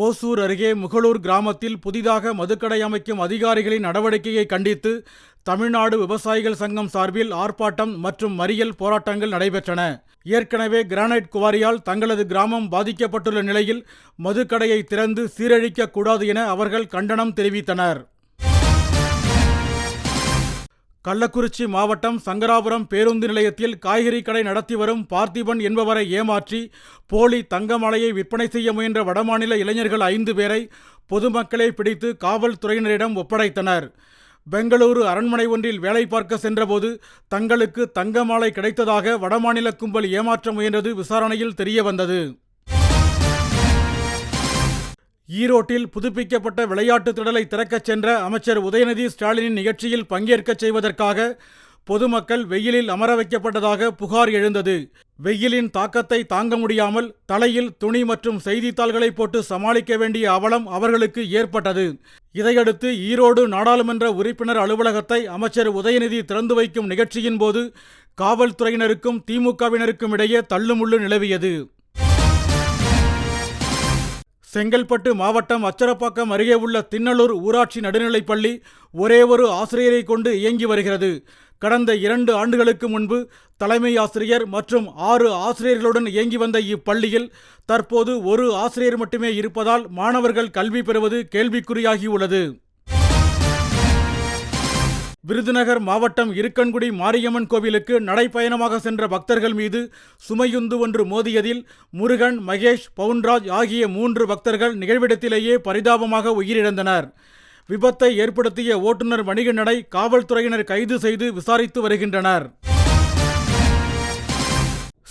ஓசூர் அருகே முகலூர் கிராமத்தில் புதிதாக மதுக்கடை அமைக்கும் அதிகாரிகளின் நடவடிக்கையை கண்டித்து தமிழ்நாடு விவசாயிகள் சங்கம் சார்பில் ஆர்ப்பாட்டம் மற்றும் மறியல் போராட்டங்கள் நடைபெற்றன. ஏற்கனவே கிரானைட் குவாரியால் தங்களது கிராமம் பாதிக்கப்பட்டுள்ள நிலையில் மதுக்கடையை திறந்து சீரழிக்க கூடாது என அவர்கள் கண்டனம் தெரிவித்தனர். கள்ளக்குறிச்சி மாவட்டம் சங்கராபுரம் பேருந்து நிலையத்தில் காய்கறி கடை நடத்தி வரும் பார்த்திபன் என்பவரை ஏமாற்றி போலி தங்கமலையை விற்பனை செய்ய முயன்ற வடமாநில இளைஞர்கள் 5 பேரை பொதுமக்களே பிடித்து காவல்துறையினரிடம் ஒப்படைத்தனர். பெங்களூரு அரண்மனை ஒன்றில் வேலை பார்க்க சென்றபோது தங்களுக்கு தங்கமாலை கிடைத்ததாக வடமாநில கும்பல் ஏமாற்ற முயன்றது விசாரணையில் தெரியவந்தது. ஈரோட்டில் புதுப்பிக்கப்பட்ட விளையாட்டு திடலை திறக்கச் சென்ற அமைச்சர் உதயநிதி ஸ்டாலினின் நிகழ்ச்சியில் பங்கேற்கச் செய்வதற்காக பொதுமக்கள் வெயிலில் அமர வைக்கப்பட்டதாக புகார் எழுந்தது. வெயிலின் தாக்கத்தை தாங்க முடியாமல் தலையில் துணி மற்றும் செய்தித்தாள்களை போட்டு சமாளிக்க வேண்டிய அவலம் அவர்களுக்கு ஏற்பட்டது. இதையடுத்து ஈரோடு நாடாளுமன்ற உறுப்பினர் அலுவலகத்தை அமைச்சர் உதயநிதி திறந்து வைக்கும் நிகழ்ச்சியின் போது காவல்துறையினருக்கும் திமுகவினருக்கும் இடையே தள்ளுமுள்ளு நிலவியது. செங்கல்பட்டு மாவட்டம் அச்சரப்பாக்கம் அருகே உள்ள தின்னலூர் ஊராட்சி நடுநிலைப்பள்ளி ஒரே ஒரு ஆசிரியரை கொண்டு இயங்கி வருகிறது. கடந்த 2 ஆண்டுகளுக்கு முன்பு தலைமை ஆசிரியர் மற்றும் 6 ஆசிரியர்களுடன் இயங்கி வந்த இப்பள்ளியில் தற்போது ஒரு ஆசிரியர் மட்டுமே இருப்பதால் மாணவர்கள் கல்வி பெறுவது கேள்விக்குறியாகியுள்ளது. விருதுநகர் மாவட்டம் இருக்கன்குடி மாரியம்மன் கோவிலுக்கு நடைப்பயணமாக சென்ற பக்தர்கள் மீது சுமையுந்து ஒன்று மோதியதில் முருகன், மகேஷ், பவுன்ராஜ் ஆகிய 3 பக்தர்கள் நிகழ்விடத்திலேயே பரிதாபமாக உயிரிழந்தனர். விபத்தை ஏற்படுத்திய ஓட்டுநர் வணிகநடை காவல்துறையினர் கைது செய்து விசாரித்து வருகின்றனர்.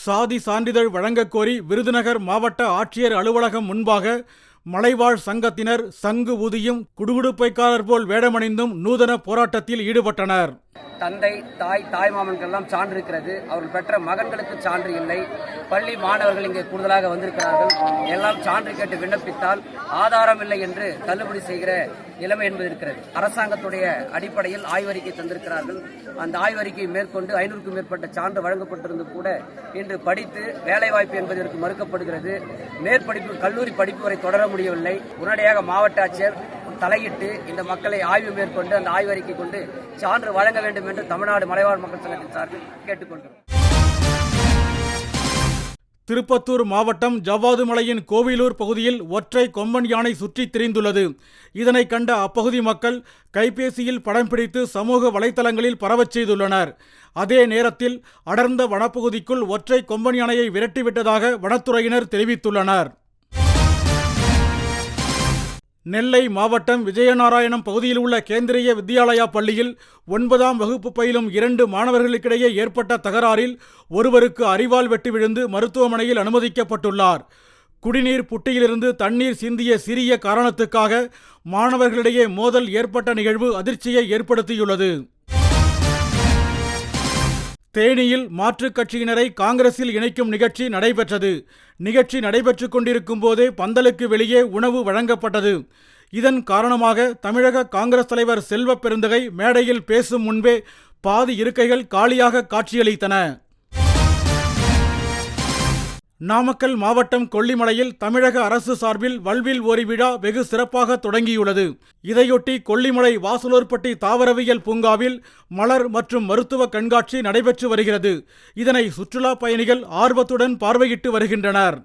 சாதி சான்றிதழ் வழங்கக் கோரி விருதுநகர் மாவட்ட ஆட்சியர் அலுவலகம் முன்பாக மலைவாழ் சங்கத்தினர் சங்கு ஊதியும் குடுகுடுப்பைக்காரர் போல் வேடமணிந்தும் நூதன போராட்டத்தில் ஈடுபட்டனர். தந்தை, தாய்மாமன்கெல்லாம் சான்று இருக்கிறது. அவர்கள் பெற்ற மகன்களுக்கு சான்று இல்லை. பள்ளி மாணவர்கள் இங்கே கூடுதலாக வந்திருக்கிறார்கள். எல்லாம் சான்று கேட்டு விண்ணப்பித்தால் ஆதாரம் இல்லை என்று தள்ளுபடி செய்கிற நிலைமை என்பது இருக்கிறது. அரசாங்கத்துடைய அடிப்படையில் ஆய்வறிக்கை தந்திருக்கிறார்கள். அந்த ஆய்வறிக்கையை மேற்கொண்டு 500க்கும் மேற்பட்ட சான்று வழங்கப்பட்டிருந்து கூட இன்று படித்து வேலைவாய்ப்பு என்பதற்கு மறுக்கப்படுகிறது. மேற்படிப்பு கல்லூரி படிப்பு வரை தொடர முடியவில்லை. உடனடியாக மாவட்ட ஆட்சியர் தலையிட்டு இந்த மக்களை ஆய்வு மேற்கொண்டு அந்த ஆய்வறிக்கை கொண்டு சான்று வழங்க வேண்டும் என்று தமிழ்நாடு மலைவாழ் மக்கள் சங்கத்தின் சார்பில் கேட்டுக்கொள்கிறோம். திருப்பத்தூர் மாவட்டம் ஜவ்வாது மலையின் கோவிலூர் பகுதியில் ஒற்றை கொம்பன் யானை சுற்றித் திரிந்துள்ளது. இதனை கண்ட அப்பகுதி மக்கள் கைபேசியில் படம் பிடித்து சமூக வலைதளங்களில் பரவச் செய்துள்ளனர். அதே நேரத்தில் அடர்ந்த வனப்பகுதிக்குள் ஒற்றை கொம்பன் யானையை விரட்டிவிட்டதாக வனத்துறையினர் தெரிவித்துள்ளனர். நெல்லை மாவட்டம் விஜயநாராயணம் பகுதியில் உள்ள கேந்திரிய வித்யாலயா பள்ளியில் 9ஆம் வகுப்பு பயிலும் 2 மாணவர்களுக்கிடையே ஏற்பட்ட தகராறில் ஒருவருக்கு அரிவாள் வெட்டி விழுந்து மருத்துவமனையில் அனுமதிக்கப்பட்டுள்ளார். குடிநீர் புட்டியிலிருந்து தண்ணீர் சிந்திய சிறிய காரணத்துக்காக மாணவர்களிடையே மோதல் ஏற்பட்ட நிகழ்வு அதிர்ச்சியை ஏற்படுத்தியுள்ளது. தேனியில் மாற்றுக் கட்சியினரை காங்கிரஸில் இணைக்கும் நிகழ்ச்சி நடைபெற்றது. நிகழ்ச்சி நடைபெற்றுக் கொண்டிருக்கும் போதே பந்தலுக்கு வெளியே உணவு வழங்கப்பட்டது. இதன் காரணமாக தமிழக காங்கிரஸ் தலைவர் செல்வ பெருந்தகை மேடையில் பேசும் முன்பே பாதி இருக்கைகள் காலியாக காட்சியளித்தன. நாமக்கல் மாவட்டம் கொல்லிமலையில் தமிழக அரசு சார்பில் வல்வில் ஓரி விழா வெகு சிறப்பாக தொடங்கியுள்ளது. இதையொட்டி கொல்லிமலை வாசலூர்பட்டி தாவரவியல் பூங்காவில் மலர் மற்றும் மருத்துவ கண்காட்சி நடைபெற்று வருகிறது. இதனை சுற்றுலா பயணிகள் ஆர்வத்துடன் பார்வையிட்டு வருகின்றனர்.